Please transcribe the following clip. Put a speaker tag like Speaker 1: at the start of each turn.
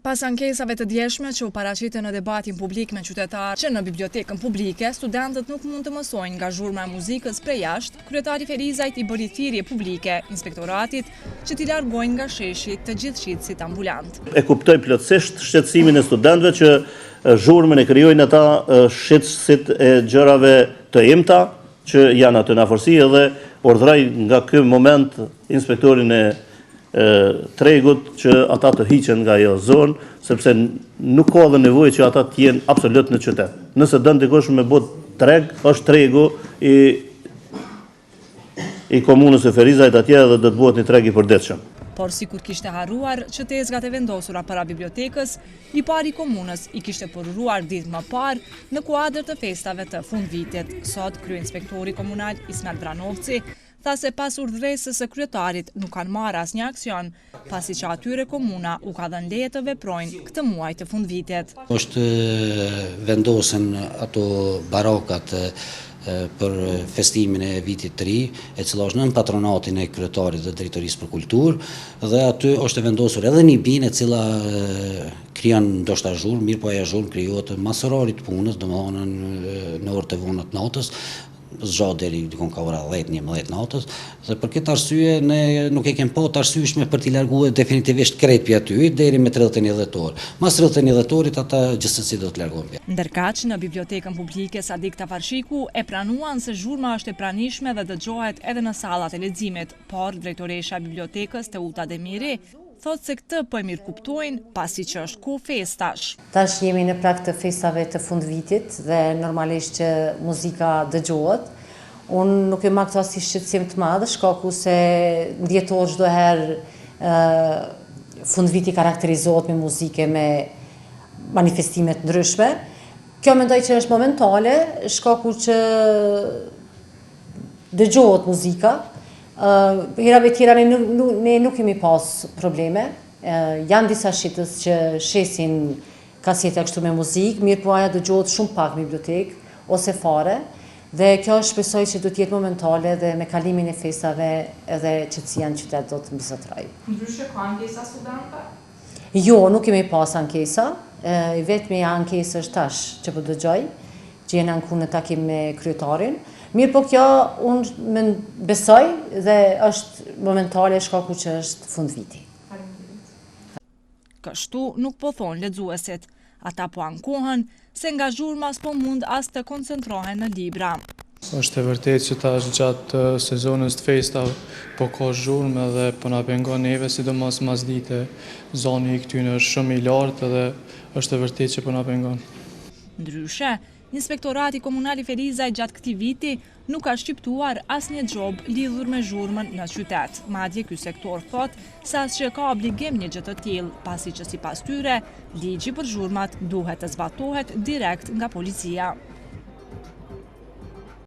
Speaker 1: Pas ankesave të djeshme që u paraqiten në debatin publik me qytetarë që në bibliotekën publike, studentët nuk mund të mësojnë nga zhurma e muzikës prej jashtë, kryetari Ferizajt i bëri thirrje publike inspektoratit që t'i largojnë nga sheshi të gjithë shitësit ambulant.
Speaker 2: E kuptoj plotësisht shqetësimin e studentëve që zhurmën e krijojnë ata shitësit e gjërave të imta që janë aty në afërsi, edhe urdhëroj nga ky moment inspektorin e tregut që ata të hiqen nga ajo zonë, sepse nuk ka dhe nevojë që ata të jenë absolut në qytet. Nëse dën dikush me bot treg, është tregu i komunës së Ferizajt atje dhe do të bëhet një treg i përditshëm.
Speaker 1: Por sikur kishte harruar që tezgat e vendosura para bibliotekës, i pari komunës i kishte përruar ditë më parë në kuadër të festave të fundvitit. Sot kryeinspektori komunal Ismail Vranovci tha se pas urdhëresës së kryetarit nuk kanë marrë asnjë aksion, pasi që atyre komuna u ka dhënë leje të veprojnë këtë muaj të fundvitit.
Speaker 3: Është vendosen ato barokat për festimin e vitit të ri, e cila është nën patronatin e kryetarit dhe drejtorisë për kulturë, dhe aty është vendosur edhe një binë e cila krijon ndoshta zhurmë, mirë po ajo zhurmë krijohet mas orarit punës, domethënë në orët e vona të natës, zgjat deri dikon ka ora 10-11 natës, dhe për këtë arsye ne nuk e kemi pa të arsyeshme për t'i larguar definitivisht krepi aty deri me 31 dhjetor. Mas 31 dhjetorit ata gjithsesi do të largohen.
Speaker 1: Ndërkaq në bibliotekën publike Sadik Tafarshiku e pranuan se zhurma është e pranishme dhe dëgjohet edhe në sallat e leximit, por drejtoresha e bibliotekës Teuta Demiri thotë se këtë po e mirë kuptojnë pasi që është kohë festash.
Speaker 4: Tash jemi në prag të festave të fundvitit dhe normalisht që muzika dëgjohet. Unë nuk e marr këtë si shqetësim të madh, shkaku se në dhjetor çdo herë fundviti karakterizohet me muzike, me manifestime të ndryshme. Kjo mendoj që është momentale, shkaku që dëgjohet muzika. Herave tjera ne nuk kemi pas probleme. Janë disa shitës që shesin kasete kështu me muzikë, mirë po ajo dëgjohet shumë pak në bibliotekë ose fare, dhe kjo shpresoj që do të jetë momentale dhe me kalimin e festave edhe qetësia në qytet do të mbizotërojë.
Speaker 1: Ndryshe ka ankesa studentëve?
Speaker 4: Jo, nuk kemi pas ankesa. Vetmi ankesë është tash që po dëgjoj, që jena në takim me kryetarin. Mirë po kjo unë besoj dhe është momentale shkaku që është fund viti.
Speaker 1: Kështu nuk po thonë lexuesit, ata po ankohen se nga zhurma s'po mund as të koncentrohen në libra.
Speaker 5: Është e vërtetë që tash gjatë sezonës të festave po ka zhurmë dhe po na pengon neve, sidomos masdite, zoni i këtyre është shumë i lartë dhe është e vërtetë që po na pengon.
Speaker 1: Ndryshe, Inspektorati Komunal i Ferizajt gjatë këtij viti nuk ka shqiptuar asnjë xhob lidhur me zhurmën në qytet. Madje ky sektor thotë se asgjë ka obligim një gjë të tillë, pasi që sipas tyre, ligji për zhurmat duhet të zbatohet direkt nga policia.